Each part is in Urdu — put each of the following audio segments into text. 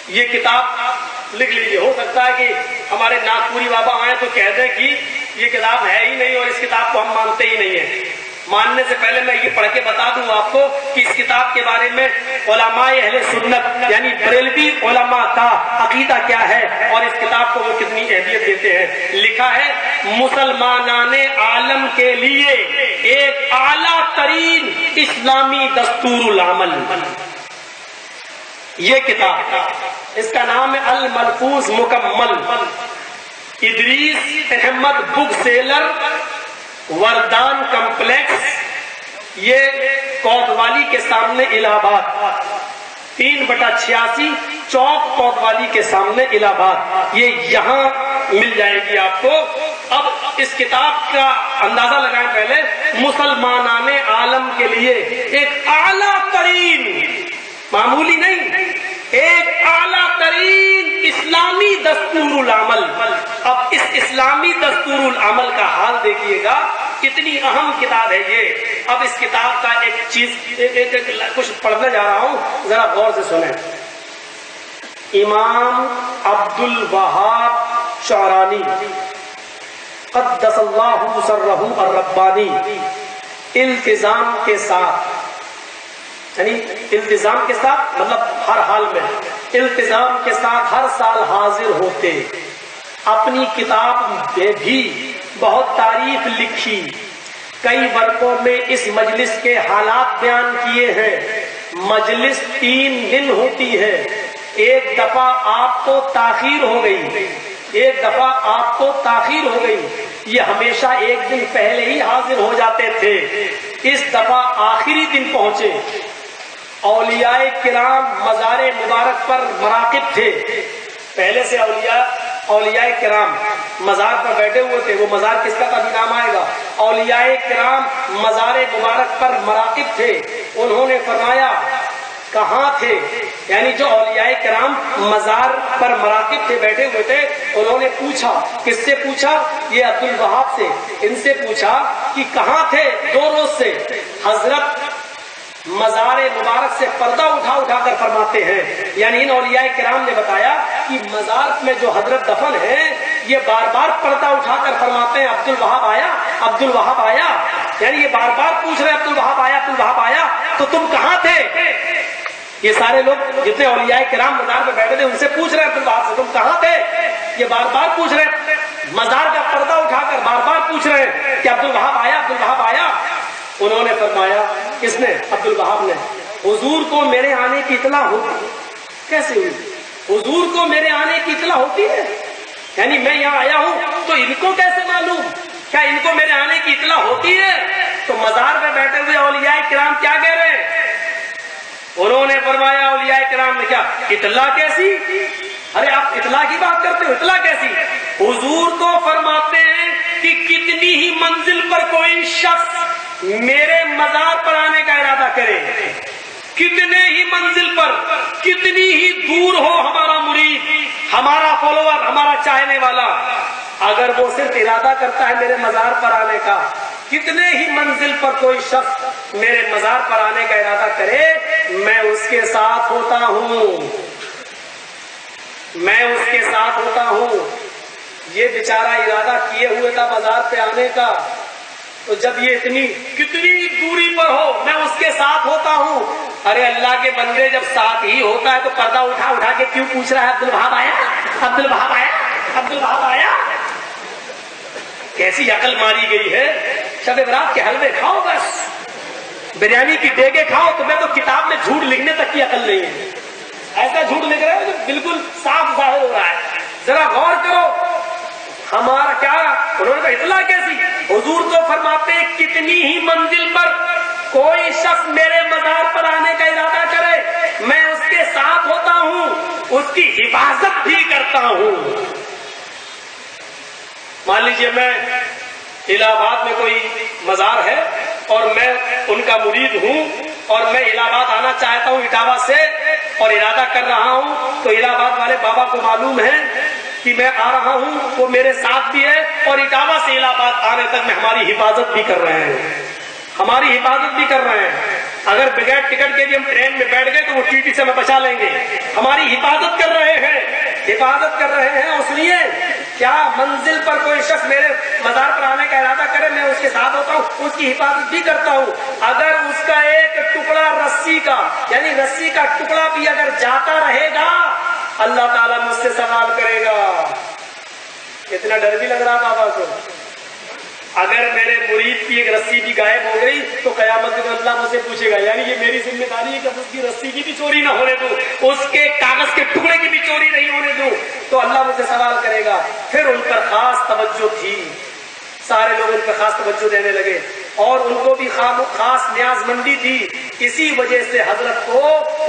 یہ کتاب لکھ لیجیے. ہو سکتا ہے کہ ہمارے ناگپوری بابا آئیں تو کہہ دیں کہ یہ کتاب ہے ہی نہیں اور اس کتاب کو ہم مانتے ہی نہیں ہیں. ماننے سے پہلے میں یہ پڑھ کے بتا دوں آپ کو کہ اس کتاب کے بارے میں علماء اہل سنت یعنی بریلوی علماء کا عقیدہ کیا ہے اور اس کتاب کو وہ کتنی اہمیت دیتے ہیں. لکھا ہے مسلمانان عالم کے لیے ایک اعلیٰ ترین اسلامی دستور العمل. یہ کتاب اس کا نام ہے الملفوظ مکمل. ادریس احمد بک سیلر وردان کمپلیکس، یہ کوتوالی کے سامنے الہ آباد، 3/86 چوک کوتوالی کے سامنے الہ آباد. یہ یہاں مل جائے گی آپ کو. اب اس کتاب کا اندازہ لگائیں پہلے. مسلمانان عالم کے لیے ایک اعلیٰ ترین، معمولی نہیں، ایک اعلیٰ ترین اسلامی دستور العمل. اب اس اسلامی دستور العمل کا حال دیکھیے گا، کتنی اہم کتاب ہے یہ. اب اس کتاب کا ایک چیز کچھ پڑھنے جا رہا ہوں، ذرا غور سے سنیں. امام عبد الوہاب شعرانی قدس اللہ سرہ الربانی التزام کے ساتھ، یعنی التزام کے ساتھ مطلب ہر حال میں التزام کے ساتھ ہر سال حاضر ہوتے، اپنی کتاب میں بھی بہت تعریف لکھی، کئی ورقوں میں اس مجلس کے حالات بیان کیے ہیں. مجلس 3 دن ہوتی ہے. ایک دفعہ آپ کو تاخیر ہو گئی، ایک دفعہ آپ کو تاخیر ہو گئی. یہ ہمیشہ ایک دن پہلے ہی حاضر ہو جاتے تھے، اس دفعہ آخری دن پہنچے. اولیاء کرام مزار مبارک پر مراقب تھے. پہلے سے اولیاء کرام مزار پر بیٹھے ہوئے تھے. وہ مزار کس کا بھی نام آئے گا. اولیاء کرام مزار مبارک پر مراقب تھے. انہوں نے فرمایا کہاں تھے، یعنی جو اولیاء کرام مزار پر مراقب تھے، بیٹھے ہوئے تھے، انہوں نے پوچھا. کس سے پوچھا؟ یہ عبد الوہاب سے. ان سے پوچھا کہ کہاں تھے 2 روز سے. حضرت مزار مبارک سے پردہ اٹھا اٹھا کر فرماتے ہیں، یعنی ان اولیاء کرام نے بتایا کہ مزار میں جو حضرت دفن ہے یہ بار بار پردہ اٹھا کر فرماتے ہیں عبد الوہاب آیا، عبد الوہاب آیا. یعنی یہ بار بار پوچھ رہے عبد الوہاب آیا، عبد الوہاب آیا. تو تم کہاں تھے؟ یہ سارے لوگ جتنے اولیاء کرام مزار پہ بیٹھے تھے ان سے پوچھ رہے عبد الوہاب سے تم کہاں تھے. یہ بار بار پوچھ رہے، مزار کا پردہ اٹھا کر بار بار پوچھ رہے کہ عبد الوہاب آیا، عبد الوہاب آیا. انہوں نے فرمایا، کس نے؟ عبد الوہاب نے، حضور کو میرے آنے کی اطلاع ہوتی. کیسے ہوئی؟ حضور کو میرے آنے کی اطلاع ہوتی ہے، یعنی میں یہاں آیا ہوں تو ان کو کیسے معلوم؟ کیا ان کو میرے آنے کی اطلاع ہوتی ہے؟ تو مزار پہ بیٹھے ہوئے اولیاء کرام کیا کہہ رہے ہیں؟ انہوں نے فرمایا، اولیاء کرام نے کیا اطلاع کیسی؟ ارے آپ اطلاع کی بات کرتے ہو، اطلاع کیسی؟ حضور تو فرماتے ہیں کہ کتنی ہی منزل پر کوئی شخص میرے مزار پر آنے کا ارادہ کرے، کتنے ہی منزل پر، کتنی ہی دور ہو ہمارا مرید، ہمارا فالوور، ہمارا چاہنے والا، اگر وہ صرف ارادہ کرتا ہے میرے مزار پر آنے کا، کتنے ہی منزل پر کوئی شخص میرے مزار پر آنے کا ارادہ کرے، میں اس کے ساتھ ہوتا ہوں، میں اس کے ساتھ ہوتا ہوں. یہ بیچارہ ارادہ کیے ہوئے تھا مزار پہ آنے کا، تو جب یہ کتنی دوری پر ہو میں اس کے ساتھ ہوتا ہوں. ارے اللہ کے بندے، جب ساتھ ہی ہوتا ہے تو پردہ اٹھا اٹھا کے کیوں پوچھ رہا ہے عبد الوہاب آیا، عبد الوہاب آیا، عبد الوہاب آیا؟ کیسی عقل ماری گئی ہے. شب برات کے حلوے کھاؤ، بس بریانی کی دیگیں کھاؤ. تمہیں تو کتاب میں جھوٹ لکھنے تک کی عقل نہیں ہے. ایسا جھوٹ لکھ رہے ہو جو بالکل صاف ظاہر ہو رہا ہے. ذرا غور کرو ہمارا کیا. انہوں نے کہا اطلاع کیسی؟ حضور تو فرماتے ہیں کتنی ہی منزل پر کوئی شخص میرے مزار پر آنے کا ارادہ کرے، میں اس کے ساتھ ہوتا ہوں، اس کی حفاظت بھی کرتا ہوں. مان لیجئے میں الہ آباد میں کوئی مزار ہے اور میں ان کا مرید ہوں اور میں الہ آباد آنا چاہتا ہوں اٹاوا سے اور ارادہ کر رہا ہوں، تو الہ آباد والے بابا کو معلوم ہے کہ میں آ رہا ہوں، وہ میرے ساتھ بھی ہے اور اٹاوا سے الہ آباد آنے تک میں ہماری حفاظت بھی کر رہے ہیں، ہماری حفاظت بھی کر رہے ہیں. اگر بغیر ٹکٹ کے بھی ہم ٹرین میں بیٹھ گئے تو وہ ٹی ٹی سے ہمیں بچا لیں گے، ہماری حفاظت کر رہے حفاظت کر رہے ہیں. اور سنیے، کیا منزل پر کوئی شخص میرے مزار پر آنے کا ارادہ کرے، میں اس کے ساتھ ہوتا ہوں، اس کی حفاظت بھی کرتا ہوں. اگر اس کا ایک ٹکڑا رسی کا، یعنی رسی کا ٹکڑا بھی اگر جاتا رہے گا، اللہ تعالیٰ مجھ سے سوال کرے گا. اتنا ڈر بھی لگ رہا بابا کو. اگر میرے مرید کی ایک رسی بھی غائب ہو گئی تو قیامت میں اللہ مجھ سے پوچھے گا، یعنی یہ میری ذمہ داری ہے کہ اس کی رسی کی بھی چوری نہ ہونے دوں، اس کے کاغذ کے ٹکڑے کی بھی چوری نہیں ہونے دوں. تو اللہ مجھ سے سوال کرے گا. پھر ان پر خاص توجہ تھی، سارے لوگ ان پر خاص توجہ دینے لگے، اور ان کو بھی خاص نیاز مندی تھی. اسی وجہ سے حضرت کو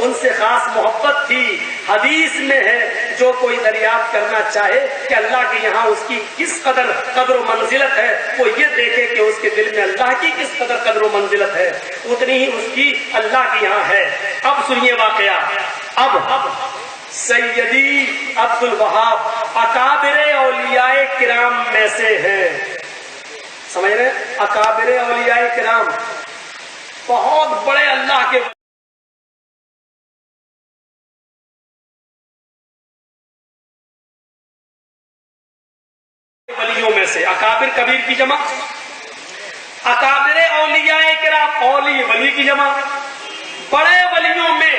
ان سے خاص محبت تھی. حدیث میں ہے، جو کوئی دریافت کرنا چاہے کہ اللہ کے یہاں اس کی کس قدر و منزلت ہے، وہ یہ دیکھے کہ اس کے دل میں اللہ کی کس قدر قدر و منزلت ہے، اتنی ہی اس کی اللہ کے یہاں ہے. اب سنیے واقعہ. اب سیدی عبد الوہاب اکابر اولیاء کرام میں سے ہیں. سمجھ رہے ہیں؟ اکابر اولیاء کرام، بہت بڑے اللہ کے ولیوں میں سے. اکابر کبیر کی جمع، اکابر اولیاء کرام، اولی ولی کی جمع. بڑے ولیوں میں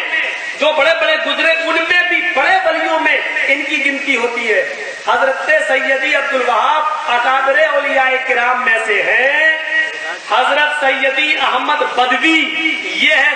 جو بڑے بڑے گزرے، ان میں بھی بڑے ولیوں میں ان کی گنتی ہوتی ہے. حضرت سیدی عبد الوہاب اکابر اولیاء کرام میں سے ہیں. حضرت سیدی احمد بدوی، یہ ہے